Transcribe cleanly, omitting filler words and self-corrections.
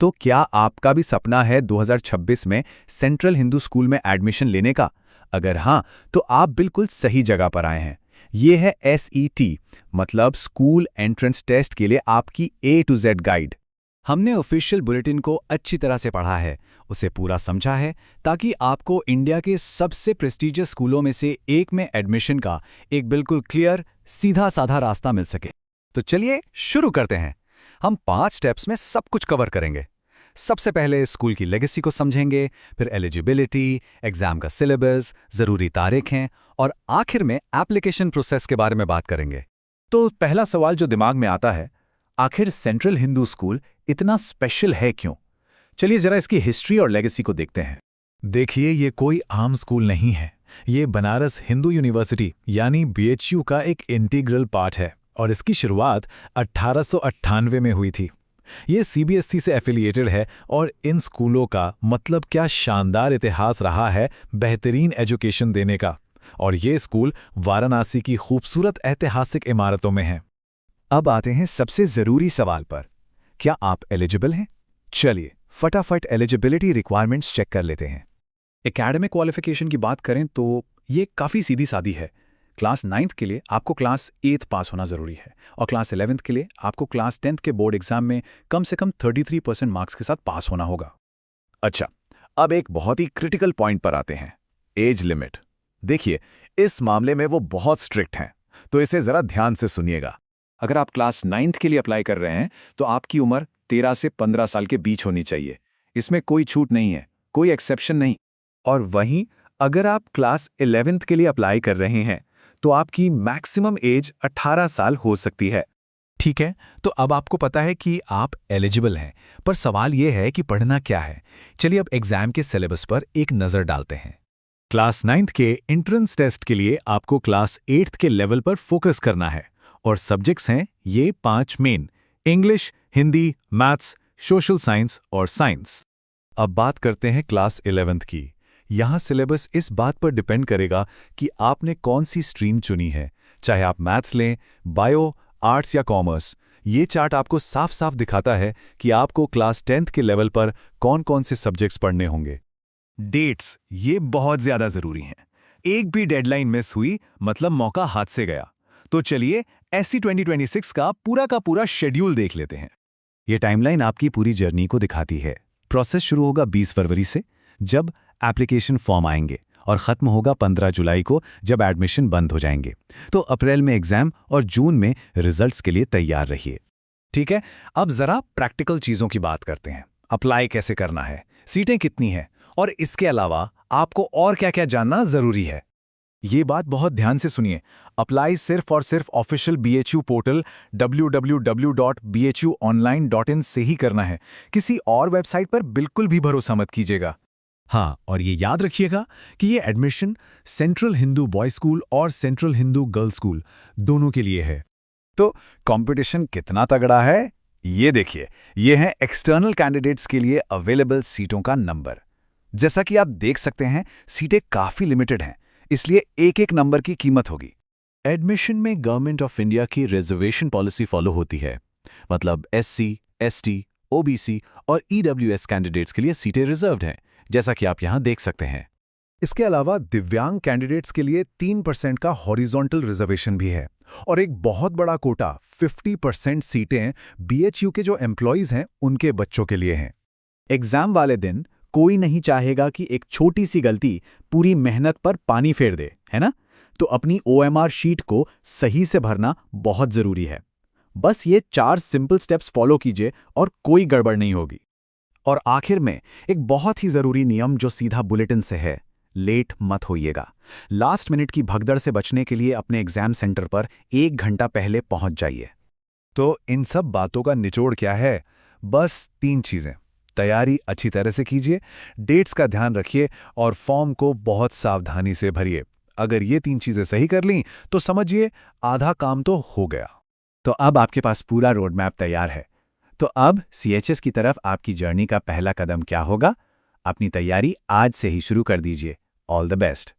तो क्या आपका भी सपना है 2026 में सेंट्रल हिंदू स्कूल में एडमिशन लेने का? अगर हाँ, तो आप बिल्कुल सही जगह पर आए हैं। ये है SET, मतलब स्कूल एंट्रेंस टेस्ट के लिए आपकी A to Z गाइड। हमने ऑफिशियल बुलेटिन को अच्छी तरह से पढ़ा है, उसे पूरा समझा है, ताकि आपको इंडिया के सबसे प्रेस्टीजियस स्कूलों में से एक में एडमिशन का एक बिल्कुल क्लियर, सीधा साधा रास्ता मिल सके। तो चलिए शुरू करते हैं। हम 5 स्टेप्स में सब कुछ कवर करेंगे। सबसे पहले स्कूल की लेगेसी को समझेंगे, फिर एलिजिबिलिटी, एग्जाम का सिलेबस, ज़रूरी तारीखें और आखिर में एप्लीकेशन प्रोसेस के बारे में बात करेंगे। तो पहला सवाल जो दिमाग में आता है, आखिर सेंट्रल हिंदू स्कूल इतना स्पेशल है क्यों? चलिए जरा इसकी हिस्ट्री और लेगेसी को देखते हैं। देखिए, ये कोई आम स्कूल नहीं है। ये बनारस हिंदू यूनिवर्सिटी यानी BHU का एक इंटीग्रल पार्ट है और इसकी शुरुआत 1898 में हुई थी। ये CBSE से एफिलिएटेड है और इन स्कूलों का मतलब क्या शानदार इतिहास रहा है बेहतरीन एजुकेशन देने का। और ये स्कूल वाराणसी की खूबसूरत ऐतिहासिक इमारतों में है। अब आते हैं सबसे ज़रूरी सवाल पर, क्या आप एलिजिबल हैं? चलिए फटाफट एलिजिबिलिटी रिक्वायरमेंट्स चेक कर लेते हैं। एकेडमिक क्वालिफिकेशन की बात करें तो ये काफ़ी सीधी सादी है। क्लास 9th के लिए आपको क्लास 8th पास होना ज़रूरी है और क्लास 11th के लिए आपको क्लास 10th के बोर्ड एग्जाम में कम से कम 33% मार्क्स के साथ पास होना होगा। अच्छा, अब एक बहुत ही क्रिटिकल पॉइंट पर आते हैं, एज लिमिट। देखिए, इस मामले में वो बहुत स्ट्रिक्ट हैं, तो इसे ज़रा ध्यान से सुनिएगा। अगर आप क्लास 9th के लिए अप्लाई कर रहे हैं तो आपकी उम्र 13 से 15 साल के बीच होनी चाहिए। इसमें कोई छूट नहीं है, कोई एक्सेप्शन नहीं। और वहीं अगर आप क्लास 11th के लिए अप्लाई कर रहे हैं तो आपकी मैक्सिमम एज 18 साल हो सकती है। ठीक है, तो अब आपको पता है कि आप एलिजिबल हैं, पर सवाल यह है कि पढ़ना क्या है। चलिए अब एग्जाम के सिलेबस पर एक नज़र डालते हैं। क्लास 9th के एंट्रेंस टेस्ट के लिए आपको क्लास 8th के लेवल पर फोकस करना है और सब्जेक्ट्स हैं ये 5 main: English, Hindi, maths, social science और साइंस। अब बात करते हैं क्लास 11th की। यहाँ सिलेबस इस बात पर डिपेंड करेगा कि आपने कौन सी स्ट्रीम चुनी है, चाहे आप मैथ्स लें, बायो, आर्ट्स या कॉमर्स। ये चार्ट आपको साफ साफ दिखाता है कि आपको क्लास 10th के लेवल पर कौन कौन से सब्जेक्ट्स पढ़ने होंगे। डेट्स, ये बहुत ज़्यादा ज़रूरी हैं। एक भी डेडलाइन मिस हुई मतलब मौका हाथ से गया। तो चलिए SC 2026 का पूरा शेड्यूल देख लेते हैं। ये टाइमलाइन आपकी पूरी जर्नी को दिखाती है। प्रोसेस शुरू होगा 20 फरवरी से, जब एप्लीकेशन फॉर्म आएंगे, और ख़त्म होगा 15 जुलाई को, जब एडमिशन बंद हो जाएंगे। तो अप्रैल में एग्जाम और जून में रिजल्ट्स के लिए तैयार रहिए। ठीक है, अब ज़रा प्रैक्टिकल चीज़ों की बात करते हैं। अप्लाई कैसे करना है, सीटें कितनी हैं, और इसके अलावा आपको और क्या क्या जानना ज़रूरी है। ये बात बहुत ध्यान से सुनिए। अप्लाई सिर्फ और सिर्फ ऑफिशियल BHU पोर्टल www.bhuonline.in से ही करना है। किसी और वेबसाइट पर बिल्कुल भी भरोसा मत कीजिएगा। हाँ, और ये याद रखिएगा कि ये admission central Hindu boys school और सेंट्रल हिंदू गर्ल्स स्कूल दोनों के लिए है। तो कंपटीशन कितना तगड़ा है, ये देखिए। ये हैं एक्सटर्नल कैंडिडेट्स के लिए अवेलेबल सीटों का नंबर। जैसा कि आप देख सकते हैं, सीटें काफ़ी लिमिटेड हैं, इसलिए एक एक नंबर की कीमत होगी। एडमिशन में गवर्नमेंट ऑफ इंडिया की रिजर्वेशन पॉलिसी फॉलो होती है, मतलब SC, ST, OBC और EWS कैंडिडेट्स के लिए सीटें रिजर्व्ड हैं, जैसा कि आप यहां देख सकते हैं। इसके अलावा दिव्यांग कैंडिडेट्स के लिए 3% का हॉरिजॉन्टल रिजर्वेशन भी है और एक बहुत बड़ा कोटा 50% सीटें BHU के जो एम्प्लॉइज हैं उनके बच्चों के लिए हैं। एग्जाम वाले दिन कोई नहीं चाहेगा कि एक छोटी सी गलती पूरी मेहनत पर पानी फेर दे, है ना? तो अपनी OMR शीट को सही से भरना बहुत जरूरी है। बस ये 4 सिंपल स्टेप्स फॉलो कीजिए और कोई गड़बड़ नहीं होगी। और आखिर में एक बहुत ही जरूरी नियम जो सीधा बुलेटिन से है, लेट मत होइएगा। लास्ट मिनट की भगदड़ से बचने के लिए अपने एग्जाम सेंटर पर 1 घंटा पहले पहुंच जाइए। तो इन सब बातों का निचोड़ क्या है? बस 3 चीजें। तैयारी अच्छी तरह से कीजिए, डेट्स का ध्यान रखिए और फॉर्म को बहुत सावधानी से भरिए। अगर ये 3 चीजें सही कर लीं तो समझिए आधा काम तो हो गया। तो अब आपके पास पूरा रोड मैप तैयार है। तो अब CHS की तरफ आपकी जर्नी का पहला कदम क्या होगा? अपनी तैयारी आज से ही शुरू कर दीजिए। All the best.